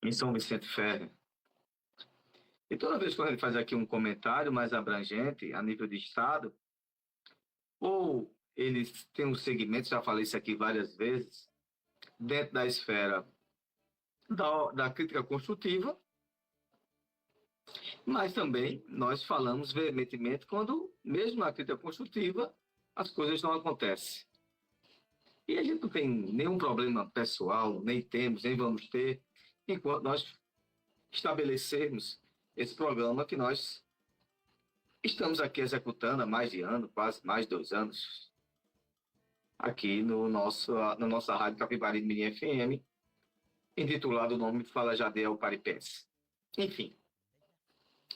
em São Vicente Ferre. E toda vez que ele faz aqui um comentário mais abrangente, a nível de Estado, ou eles têm um segmento, já falei isso aqui várias vezes, dentro da esfera da crítica construtiva, mas também nós falamos veementemente quando, mesmo na crítica construtiva, as coisas não acontecem. E a gente não tem nenhum problema pessoal, nem temos, nem vamos ter, enquanto nós estabelecermos esse programa que nós estamos aqui executando há mais de ano, quase mais de 2 anos, aqui no na nossa Rádio Capivari de Mirim FM, intitulado o nome Fala Jadiel Paripense. Enfim,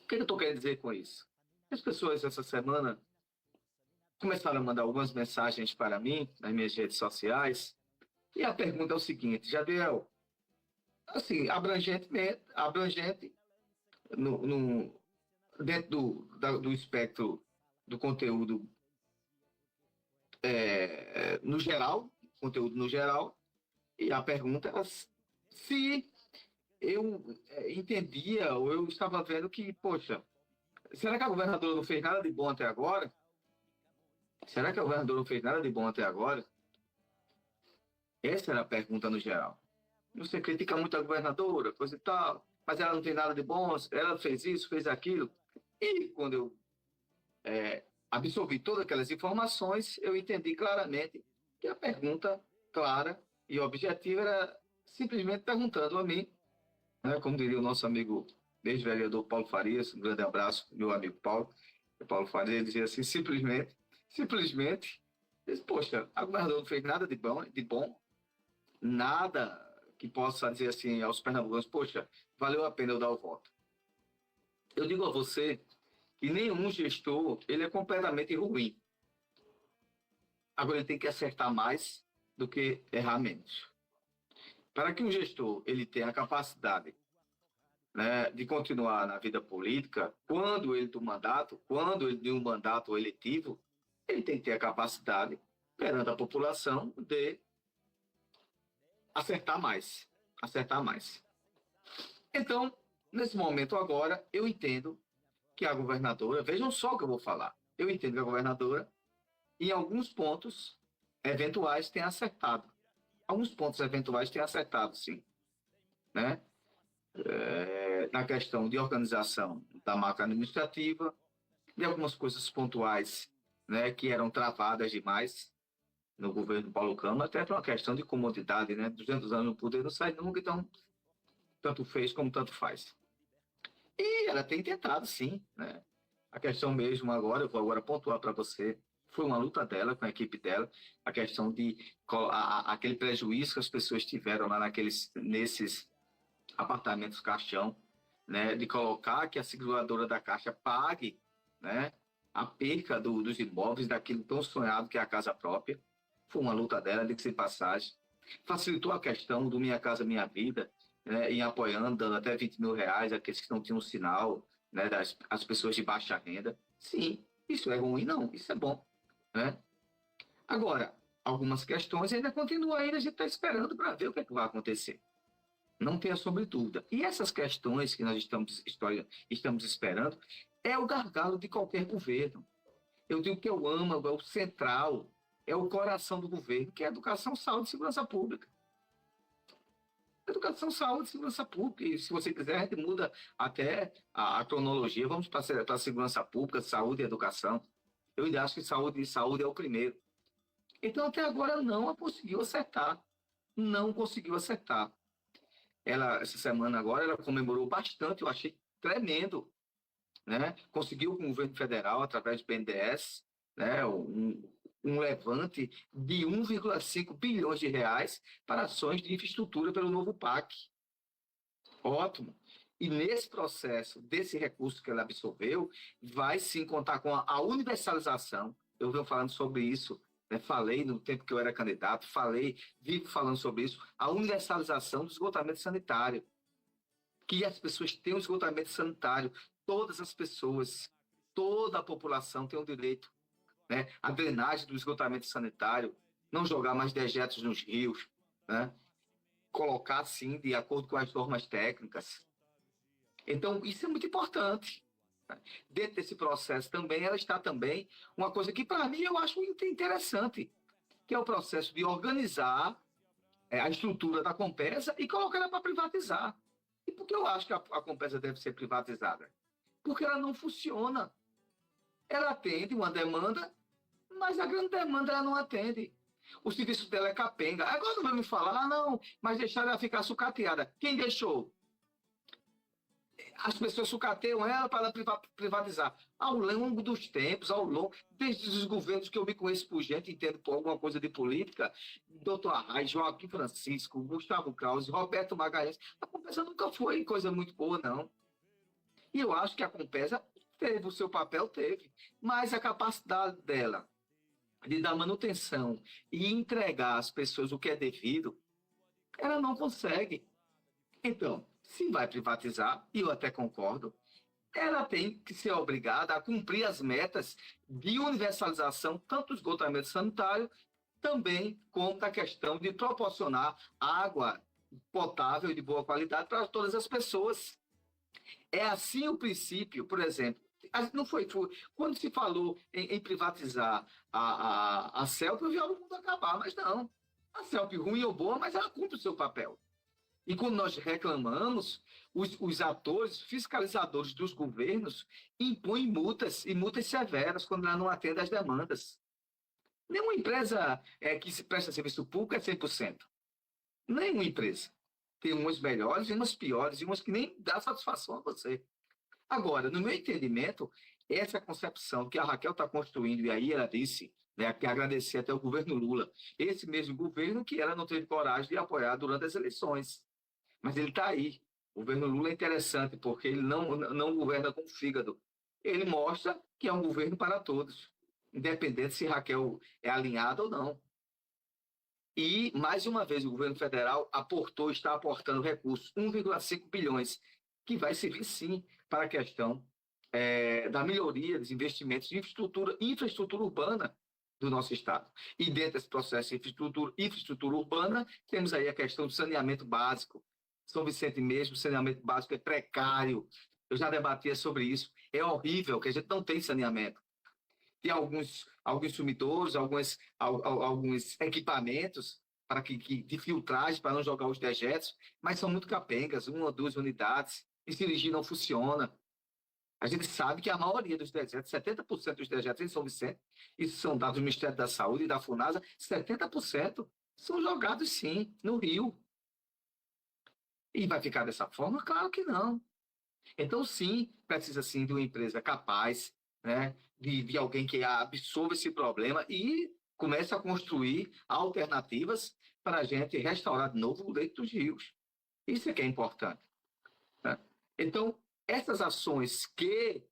o que eu estou querendo dizer com isso? As pessoas essa semana começaram a mandar algumas mensagens para mim nas minhas redes sociais, e a pergunta é o seguinte: Jadiel, assim, abrangente dentro do espectro do conteúdo no geral, conteúdo no geral, e a pergunta era se eu entendia ou eu estava vendo que, poxa, será que a governadora não fez nada de bom até agora? Será que a governadora não fez nada de bom até agora? Essa era a pergunta no geral. Você critica muito a governadora, coisa e tal, mas ela não tem nada de bom, ela fez isso, fez aquilo. E quando eu absorvi todas aquelas informações, eu entendi claramente que a pergunta clara e objetiva era simplesmente perguntando a mim, né, como diria o nosso amigo ex-vereador Paulo Farias, um grande abraço, meu amigo Paulo. O Paulo Farias ele dizia assim, simplesmente, disse, poxa, a governadora não fez nada de bom, nada que possa dizer assim aos pernambucanos, poxa, valeu a pena eu dar o voto. Eu digo a você que nenhum gestor ele é completamente ruim. Agora ele tem que acertar mais do que errar menos. Para que um gestor ele tenha a capacidade, né, de continuar na vida política, quando ele tem um mandato eletivo, ele tem que ter a capacidade perante a população de acertar mais, acertar mais. Então, nesse momento agora, eu entendo que a governadora, vejam só o que eu vou falar, eu entendo que a governadora, em alguns pontos eventuais, tem acertado. Alguns pontos eventuais tem acertado, sim. Né? Na questão de organização da máquina administrativa, de algumas coisas pontuais, né, que eram travadas demais no governo Paulo Câmara, até por uma questão de comodidade, né? 200 anos no poder não sai nunca, então tanto fez como tanto faz. E ela tem tentado, sim, né? A questão mesmo agora, eu vou agora pontuar para você, foi uma luta dela com a equipe dela, a questão de aquele prejuízo que as pessoas tiveram lá nesses apartamentos caixão, né, de colocar que a seguradora da Caixa pague, né, a perca dos imóveis, daquilo tão sonhado que é a casa própria. Foi uma luta dela, de que se passagem. Facilitou a questão do Minha Casa Minha Vida, né, em apoiando, dando até 20 mil reais àqueles que não tinham sinal, né, as pessoas de baixa renda. Sim, isso é ruim? Não, isso é bom. Né? Agora, algumas questões ainda continuam aí, a gente está esperando para ver o que, é que vai acontecer. Não tenha sobre dúvida. E essas questões que nós estamos esperando é o gargalo de qualquer governo. Eu digo que é o âmago, é o central, é o coração do governo, que é educação, saúde e segurança pública. Educação, saúde e segurança pública. E se você quiser, a gente muda até a cronologia. Vamos para a segurança pública, saúde e educação. Eu ainda acho que saúde é o primeiro. Então, até agora, não conseguiu acertar. Não conseguiu acertar. Ela, essa semana agora, ela comemorou bastante, eu achei tremendo, né? Conseguiu com o governo federal, através do BNDES, né? um levante de 1,5 bilhões de reais para ações de infraestrutura pelo novo PAC. Ótimo. E nesse processo, desse recurso que ela absorveu, vai sim contar com a universalização. Eu venho falando sobre isso, né? Falei no tempo que eu era candidato, vivo falando sobre isso, a universalização do esgotamento sanitário. Que as pessoas tenham esgotamento sanitário, todas as pessoas, toda a população tem o direito, né? A drenagem do esgotamento sanitário, não jogar mais dejetos nos rios, né? colocar assim, de acordo com as normas técnicas. Então, isso é muito importante. Dentro desse processo também, ela está também uma coisa que, para mim, eu acho interessante, que é o processo de organizar a estrutura da Compesa e colocar ela para privatizar. E por que eu acho que a Compesa deve ser privatizada? Porque ela não funciona. Ela atende uma demanda, mas a grande demanda ela não atende. O serviço dela é capenga. Agora não vai me falar, não, mas deixaram ela ficar sucateada. Quem deixou? As pessoas sucateiam ela para ela privatizar. Ao longo dos tempos, desde os governos que eu me conheço por gente, entendo por alguma coisa de política, doutor Arraes, Joaquim Francisco, Gustavo Krause, Roberto Magalhães, a Compesa nunca foi coisa muito boa, não. E eu acho que a Compesa teve o seu papel, teve, mas a capacidade dela de dar manutenção e entregar às pessoas o que é devido, ela não consegue. Então, se vai privatizar, e eu até concordo, ela tem que ser obrigada a cumprir as metas de universalização, tanto do esgotamento sanitário, também como da questão de proporcionar água potável e de boa qualidade para todas as pessoas. É assim o princípio, por exemplo, não foi quando se falou em privatizar a CELP, eu vi o mundo acabar, mas não. A CELP ruim ou boa, mas ela cumpre o seu papel. E quando nós reclamamos, os atores fiscalizadores dos governos impõem multas, e multas severas, quando ela não atende às demandas. Nenhuma empresa que se presta serviço público é 100%. Nenhuma empresa. Tem umas melhores e umas piores, e umas que nem dá satisfação a você. Agora, no meu entendimento, essa concepção que a Raquel está construindo, e aí ela disse, né, que agradecer até o governo Lula, esse mesmo governo que ela não teve coragem de apoiar durante as eleições. Mas ele está aí. O governo Lula é interessante, porque ele não governa com fígado. Ele mostra que é um governo para todos, independente se Raquel é alinhada ou não. E, mais uma vez, o governo federal está aportando recursos, 1,5 bilhões, que vai servir, sim, para a questão da melhoria dos investimentos em infraestrutura urbana do nosso Estado. E dentro desse processo de infraestrutura urbana, temos aí a questão do saneamento básico. São Vicente mesmo, o saneamento básico é precário. Eu já debatia sobre isso. É horrível que a gente não tem saneamento. Tem alguns sumidouros, alguns equipamentos de filtragem para não jogar os dejetos, mas são muito capengas, 1 ou 2 unidades, e cirurgia não funciona. A gente sabe que a maioria dos dejetos, 70% dos dejetos em São Vicente, isso são dados do Ministério da Saúde e da FUNASA, 70% são jogados, sim, no rio. E vai ficar dessa forma? Claro que não. Então, sim, precisa sim de uma empresa capaz, né, de alguém que absorva esse problema e comece a construir alternativas para a gente restaurar de novo o leito dos rios. Isso é que é importante. Né? Então, essas ações que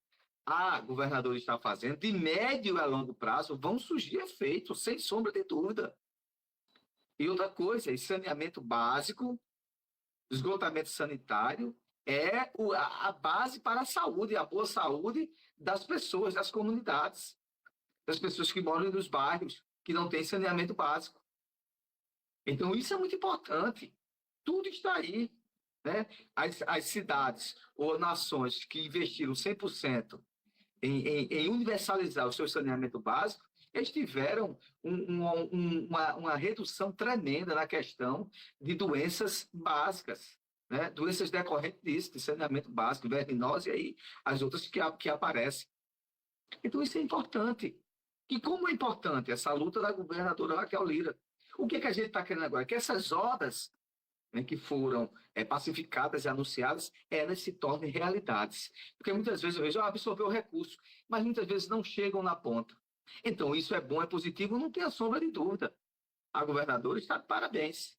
a governadora está fazendo, de médio a longo prazo, vão surgir efeitos, sem sombra de dúvida. E outra coisa, saneamento básico, esgotamento sanitário, é a base para a saúde, a boa saúde das pessoas, das comunidades, das pessoas que moram nos bairros, que não têm saneamento básico. Então, isso é muito importante. Tudo está aí. Né? As cidades ou nações que investiram 100% em universalizar o seu saneamento básico, eles tiveram uma redução tremenda na questão de doenças básicas, né? Doenças decorrentes disso, de saneamento básico, verminose e aí as outras que aparecem. Então, isso é importante. E como é importante essa luta da governadora Raquel Lira? O que a gente está querendo agora? Que essas obras, né, que foram pacificadas e anunciadas, elas se tornem realidades. Porque muitas vezes eu vejo, absorver o recurso, mas muitas vezes não chegam na ponta. Então, isso é bom, é positivo, não tem a sombra de dúvida. A governadora está de parabéns.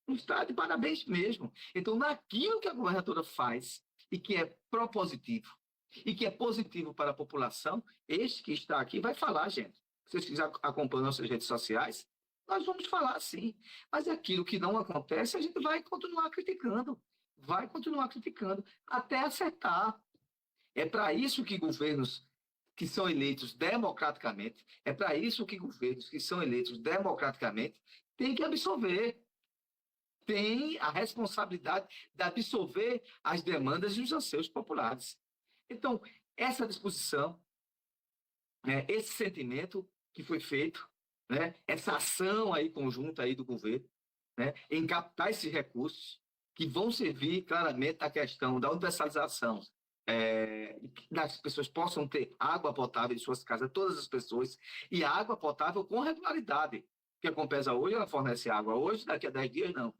Está de parabéns mesmo. Então, naquilo que a governadora faz e que é propositivo e que é positivo para a população, este que está aqui vai falar, gente. Se vocês acompanham nossas redes sociais, nós vamos falar sim. Mas aquilo que não acontece, a gente vai continuar criticando. Vai continuar criticando até acertar. É para isso que governos que são eleitos democraticamente, é para isso que governos que são eleitos democraticamente têm que absorver, tem a responsabilidade de absorver as demandas e os anseios populares. Então, essa disposição, né, esse sentimento que foi feito, né, essa ação aí conjunta aí do governo, né, em captar esses recursos que vão servir claramente à questão da universalização, das pessoas possam ter água potável em suas casas, todas as pessoas, e água potável com regularidade. Porque a Compesa hoje, ela fornece água hoje, daqui a 10 dias não.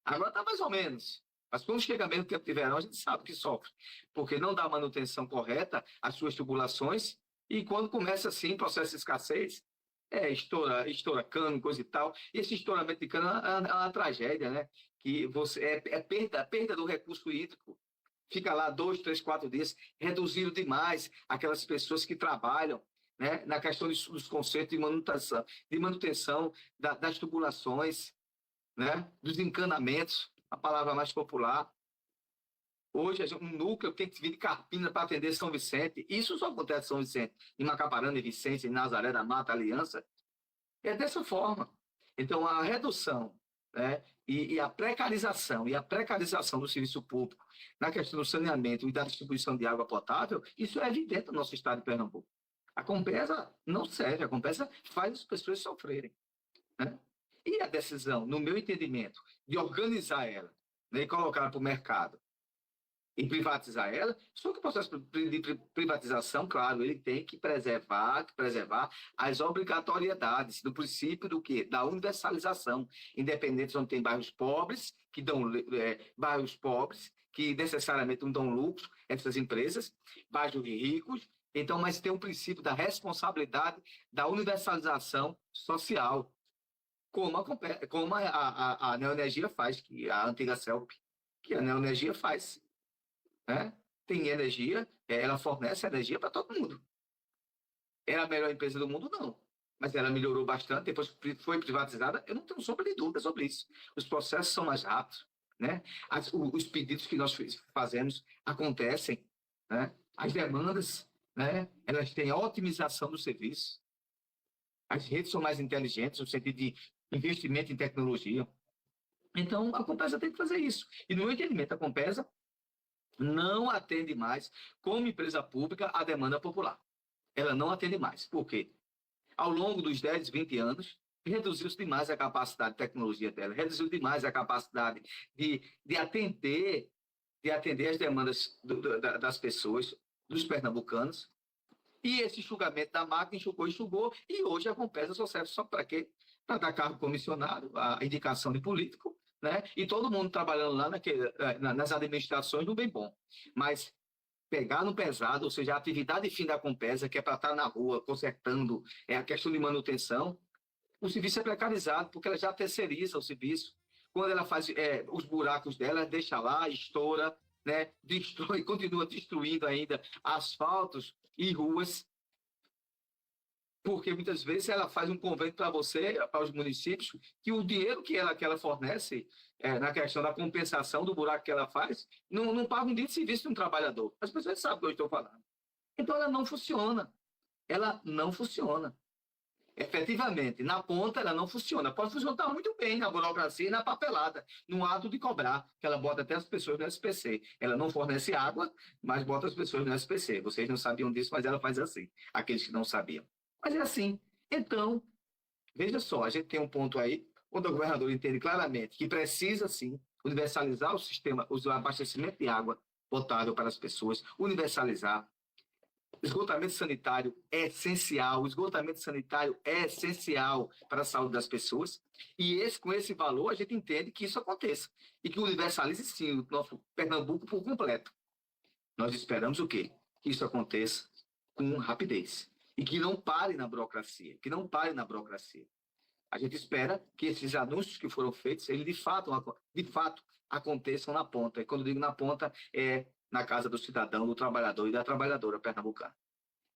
Agora está mais ou menos. Mas quando chega mesmo o tempo de verão, a gente sabe que sofre, porque não dá manutenção correta às suas tubulações, e quando começa assim, processo de escassez, estoura cano, coisa e tal. E esse estouramento de cano é uma tragédia, né? Que é perda do recurso hídrico. Fica lá 2, 3, 4 dias, reduzindo demais aquelas pessoas que trabalham, né, na questão dos conceitos de manutenção das tubulações, né, dos encanamentos, a palavra mais popular. Hoje, um núcleo tem que vir de Carpina para atender São Vicente. Isso só acontece em São Vicente, em Macaparana, em Vicência, em Nazaré da Mata, Aliança. É dessa forma. Então, a redução, né, e a precarização do serviço público na questão do saneamento e da distribuição de água potável, isso é evidente no nosso estado de Pernambuco. A Compesa não serve, a Compesa faz as pessoas sofrerem, né? E a decisão, no meu entendimento, de organizar ela, né, e colocar para o mercado e privatizar ela, só que o processo de privatização, claro, ele tem que preservar as obrigatoriedades do princípio do quê? Da universalização, independente se onde tem bairros pobres, bairros pobres, que necessariamente não dão lucro, essas empresas, bairros ricos, então, mas tem um princípio da responsabilidade da universalização social, como a Neoenergia faz, que a antiga CELP, que a Neoenergia faz, né? Tem energia, ela fornece energia para todo mundo. Era a melhor empresa do mundo? Não. Mas ela melhorou bastante, depois foi privatizada, eu não tenho sombra de dúvida sobre isso. Os processos são mais rápidos, né? Os pedidos que nós fazemos acontecem, né? As demandas, né, elas têm a otimização do serviço. As redes são mais inteligentes no sentido de investimento em tecnologia. Então, a Compesa tem que fazer isso. E, no meu entendimento, a Compesa não atende mais, como empresa pública, a demanda popular. Ela não atende mais. Por quê? Ao longo dos 10, 20 anos, reduziu-se demais a capacidade de tecnologia dela, reduziu demais a capacidade de atender as demandas das pessoas, dos pernambucanos. E esse enxugamento da máquina enxugou, e hoje a Compesa só serve só para quê? Para dar cargo comissionado, a indicação de político, né? E todo mundo trabalhando lá nas administrações do bem bom. Mas pegar no pesado, ou seja, a atividade fim da Compesa, que é para estar na rua consertando a questão de manutenção, o serviço é precarizado, porque ela já terceiriza o serviço. Quando ela faz os buracos dela, deixa lá, estoura, né? Destrói, continua destruindo ainda asfaltos e ruas, porque muitas vezes ela faz um convênio para você, para os municípios, que o dinheiro que ela fornece na questão da compensação do buraco que ela faz, não paga um dia de serviço de um trabalhador. As pessoas sabem o que eu estou falando. Então ela não funciona. Ela não funciona. Efetivamente, na ponta ela não funciona. Pode funcionar muito bem na burocracia e na papelada, no ato de cobrar, que ela bota até as pessoas no SPC. Ela não fornece água, mas bota as pessoas no SPC. Vocês não sabiam disso, mas ela faz assim, aqueles que não sabiam. Mas é assim. Então, veja só, a gente tem um ponto aí, onde o governador entende claramente que precisa, sim, universalizar o sistema, o abastecimento de água potável para as pessoas, universalizar. Esgotamento sanitário é essencial, o esgotamento sanitário é essencial para a saúde das pessoas, e com esse valor a gente entende que isso aconteça, e que universalize sim o nosso Pernambuco por completo. Nós esperamos o quê? Que isso aconteça com rapidez, e que não pare na burocracia, A gente espera que esses anúncios que foram feitos, eles de fato aconteçam na ponta, e quando digo na ponta, é na casa do cidadão, do trabalhador e da trabalhadora pernambucana.